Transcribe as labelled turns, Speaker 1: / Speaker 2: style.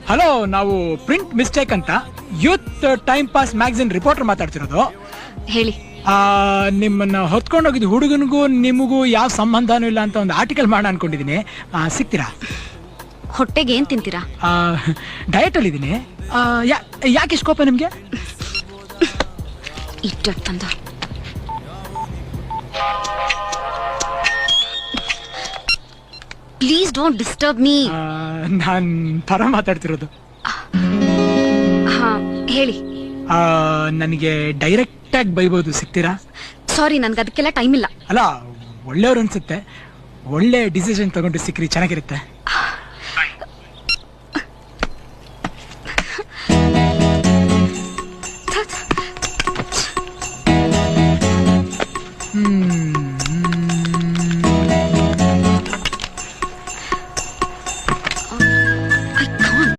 Speaker 1: Hello, ನಾವು print mistake ಅಂತ youth time pass magazine reporter ಮಾತಾಡ್ತಿರೋದು.
Speaker 2: ಹೇಳಿ.
Speaker 1: ನಿಮ್ಮನ್ನ ಹೊತ್ಕೊಂಡೋಗಿದ್ದು ಹುಡುಗನಿಗೂ ನಿಮಗೂ ಯಾವ ಸಂಬಂಧನೂ ಇಲ್ಲ ಅಂತ ಒಂದು ಆರ್ಟಿಕಲ್ ಮಾಡೋಣ ಅನ್ಕೊಂಡಿದೀನಿ. ಸಿಗ್ತೀರಾ?
Speaker 2: ಹೊಟ್ಟೆಗೆ ಏನ್ ತಿಂತೀರಾ?
Speaker 1: ಡಯಟ್ ಅಲ್ಲಿ ಇದೀನಿ. ಯಾಕೆ ಇಷ್ಟು ಕೋಪ ನಿಮ್ಗೆ?
Speaker 2: ಇಟ್ಟಂದ ಪ್ಲೀಸ್ ಡೋಂಟ್ ಡಿಸ್ಟರ್ಬ್ ಮೀ.
Speaker 1: ನಾನ್ ಪರ ಮಾತಾಡ್ತಿರೋದು.
Speaker 2: ಹಾ ಹೇಳಿ.
Speaker 1: ನನಗೆ ಡೈರೆಕ್ಟ್ ಆಗಿ ಬೈಬೋದು, ಸಿಗ್ತೀರಾ?
Speaker 2: ಸಾರಿ, ನನ್ಗೆ ಅದಕ್ಕೆಲ್ಲ ಟೈಮ್ ಇಲ್ಲ.
Speaker 1: ಅಲ್ಲ, ಒಳ್ಳೆಯವ್ರು ಅನ್ಸುತ್ತೆ. ಒಳ್ಳೆ ಡಿಸಿಷನ್ ತಗೊಂಡು ಸಿಕ್ಕ್ರಿ, ಚೆನ್ನಾಗಿರುತ್ತೆ.